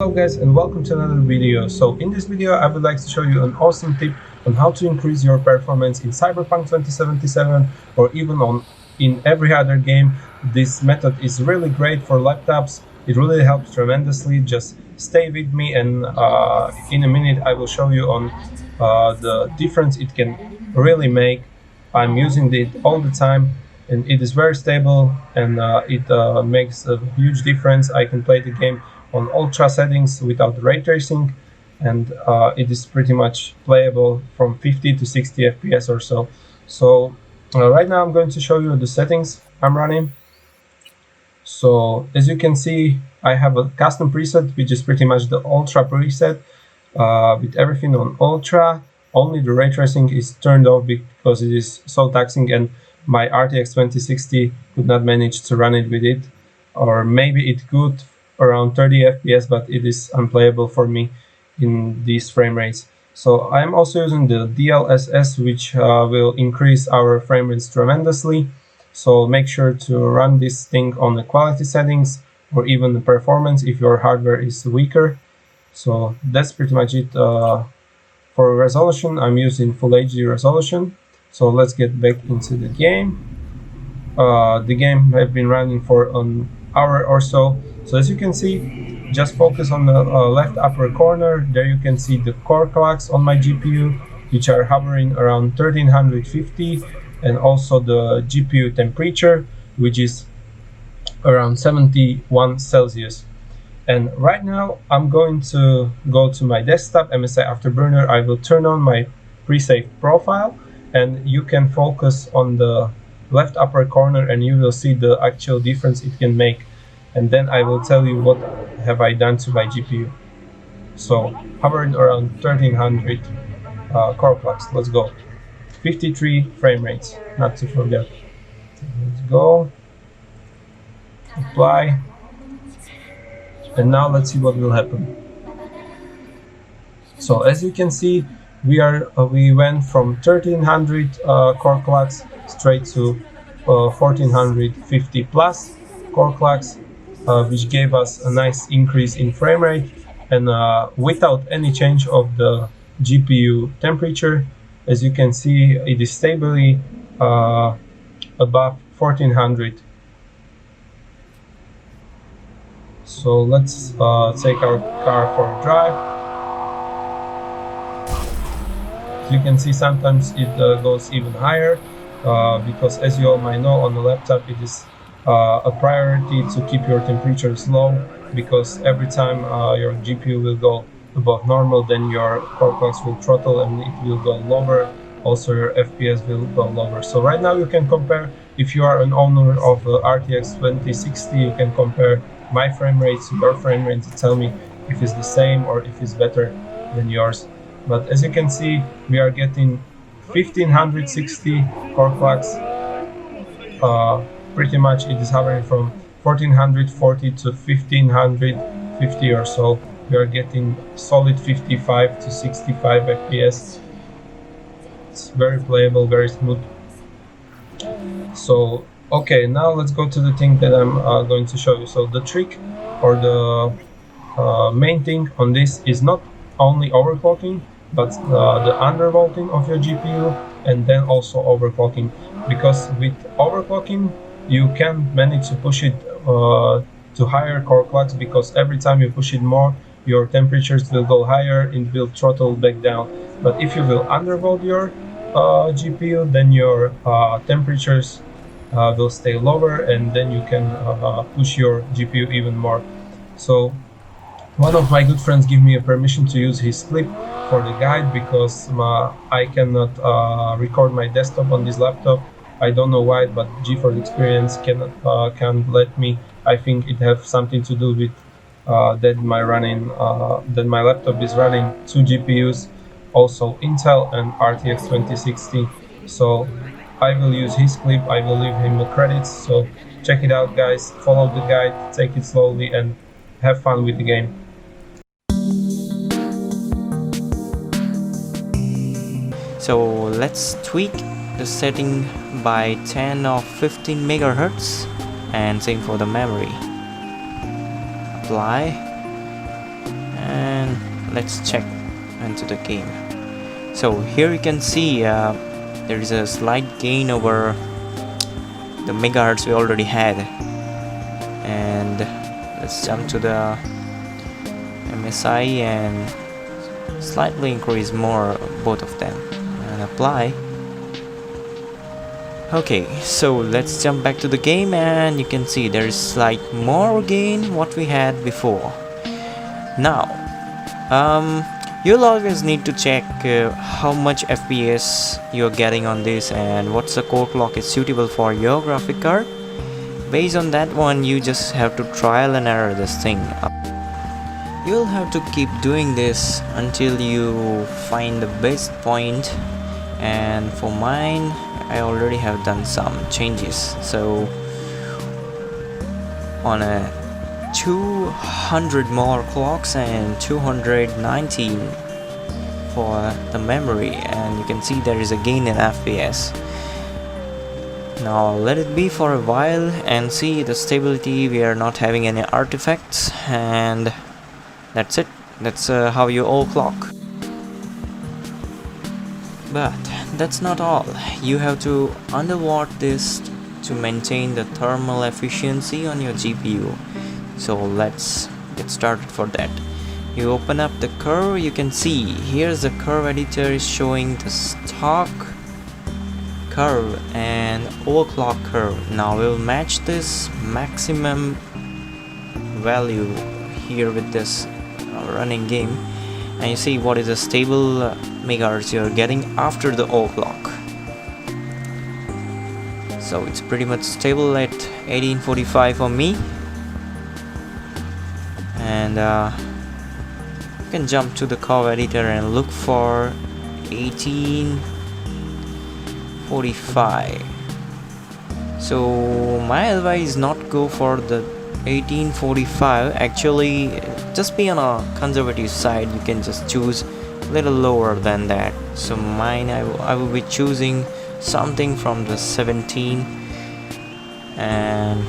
Hello guys and welcome to another video. So in this video I would like to show you an awesome tip on how to increase your performance in Cyberpunk 2077 or even in every other game. This method is really great for laptops. It really helps tremendously. Just stay with me and in a minute I will show you on the difference it can really make. I'm using it all the time and it is very stable and it makes a huge difference. I can play the game on ultra settings without ray tracing, and it is pretty much playable from 50 to 60 FPS or so. So right now I'm going to show you the settings I'm running. So as you can see, I have a custom preset which is pretty much the ultra preset with everything on ultra. Only the ray tracing is turned off because it is so taxing and my RTX 2060 could not manage to run it with it, or maybe it could around 30 FPS, but it is unplayable for me in these frame rates. So I'm also using the DLSS, which will increase our frame rates tremendously. So make sure to run this thing on the quality settings or even the performance if your hardware is weaker. So that's pretty much it. For resolution, I'm using Full HD resolution. So let's get back into the game. The game has been running for an hour or so. So as you can see, just focus on the left upper corner. There you can see the core clocks on my GPU, which are hovering around 1350, and also the GPU temperature, which is around 71 Celsius. And right now I'm going to go to my desktop, MSI Afterburner. I will turn on my pre-saved profile and you can focus on the left upper corner and you will see the actual difference it can make. And then I will tell you what have I done to my GPU. So hovering around 1300 core clocks. Let's go. 53 frame rates, not to forget. Let's go. Apply. And now let's see what will happen. So as you can see, we went from 1300 core clocks straight to 1450 plus core clocks. Which gave us a nice increase in frame rate and without any change of the GPU temperature. As you can see, it is stably above 1400. So let's take our car for a drive. As you can see, sometimes it goes even higher because, as you all might know, on the laptop it is a priority to keep your temperatures low, because every time your GPU will go above normal, then your core clocks will throttle and it will go lower. Also your FPS will go lower. So right now you can compare, if you are an owner of RTX 2060, you can compare my frame rates to your frame rates to tell me if it's the same or if it's better than yours. But as you can see, we are getting 1560 core clocks. Pretty much it is hovering from 1440 to 1550 or so. We are getting solid 55 to 65 FPS. It's very playable, very smooth. So okay, now let's go to the thing that I'm going to show you. So the trick or the main thing on this is not only overclocking, but the undervolting of your GPU, and then also overclocking, because with overclocking you can manage to push it to higher core clocks, because every time you push it more, your temperatures will go higher and will throttle back down. But if you will undervolt your GPU, then your temperatures will stay lower, and then you can push your GPU even more. So one of my good friends gave me a permission to use his clip for the guide, because I cannot record my desktop on this laptop. I don't know why, but GeForce Experience can't let me. I think it has something to do with that my laptop is running two GPUs, also Intel and RTX 2060. So I will use his clip. I will leave him the credits. So check it out, guys. Follow the guide, take it slowly, and have fun with the game. So let's tweak the setting by 10 or 15 megahertz, and same for the memory. Apply. let's check into the game. So here you can see there is a slight gain over the megahertz we already had. And let's jump to the MSI and slightly increase more both of them and apply. Okay, so let's jump back to the game, and you can see there is slight more gain what we had before. Now you'll always need to check how much FPS you're getting on this and what's the core clock is suitable for your graphic card. Based on that one, you just have to trial and error this thing. You'll have to keep doing this until you find the best point, and for mine I already have done some changes. So on a 200 more clocks and 219 for the memory, and you can see there is a gain in FPS. Now let it be for a while and see the stability. We are not having any artifacts, and that's it. That's how you overclock. But that's not all. You have to undervolt this to maintain the thermal efficiency on your GPU. So let's get started for that. You open up the curve. You can see here's the curve editor is showing the stock curve and overclock curve. Now we'll match this maximum value here with this running game, and you see what is the stable megahertz you're getting after the overclock. So it's pretty much stable at 1845 for me, and you can jump to the curve editor and look for 1845. So my advice is not go for the 1845. Actually, just be on a conservative side. You can just choose a little lower than that. So mine, I will be choosing something from the 17, and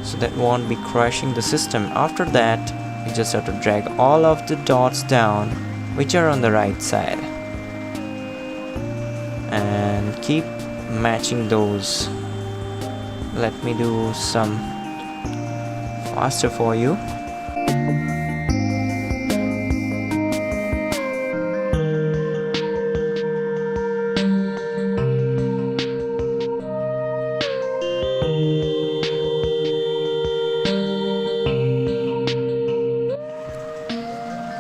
so that won't be crashing the system. After that, you just have to drag all of the dots down which are on the right side and keep matching those. Let me do some faster for you.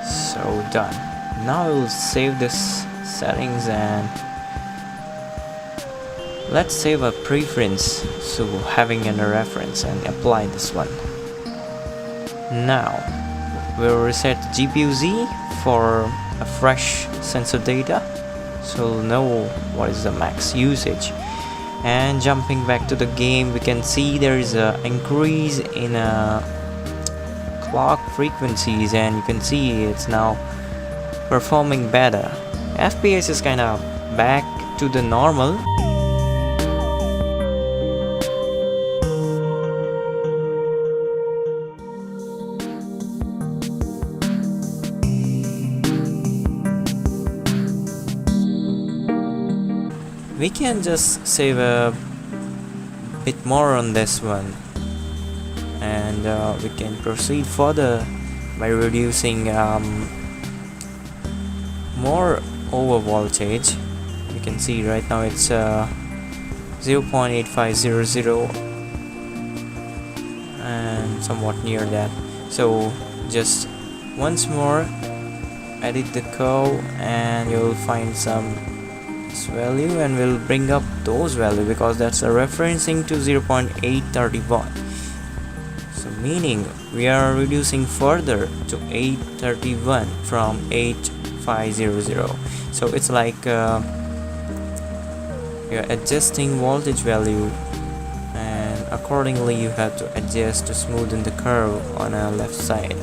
So done. Now I will save this settings, and let's save a preference, so having a reference, and apply this one. Now we'll reset GPU Z for a fresh sensor data, so we'll know what is the max usage. And jumping back to the game, we can see there is an increase in clock frequencies, and you can see it's now performing better. FPS is kind of back to the normal. We can just save a bit more on this one, and we can proceed further by reducing more over voltage. You can see right now it's 0.8500 and somewhat near that. So just once more edit the curve, and you'll find some value, and we'll bring up those value because that's a referencing to 0.831. So meaning we are reducing further to 831 from 8500. So it's like you're adjusting voltage value, and accordingly you have to adjust to smoothen the curve on a left side.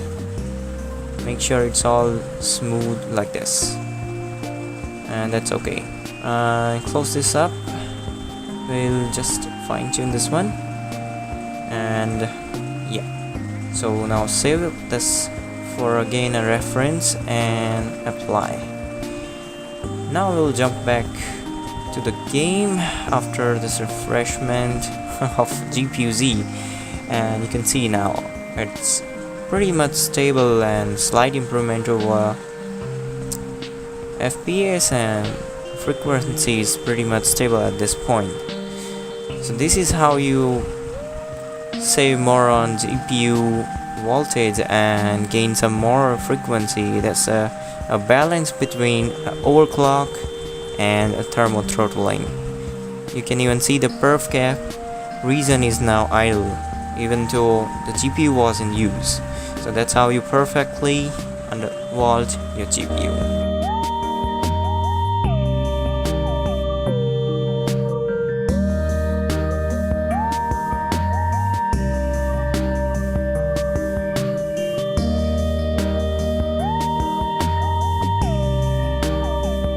Make sure it's all smooth like this, and that's okay. Close this up. We'll just fine-tune this one, and yeah. So now save this for again a reference and apply. Now we'll jump back to the game after this refreshment of GPU Z, and you can see now it's pretty much stable and slight improvement over FPS, and frequency is pretty much stable at this point. So this is how you save more on GPU voltage and gain some more frequency. That's a balance between overclock and a thermal throttling. You can even see the perf cap region is now idle even though the GPU was in use. So that's how you perfectly undervolt your GPU.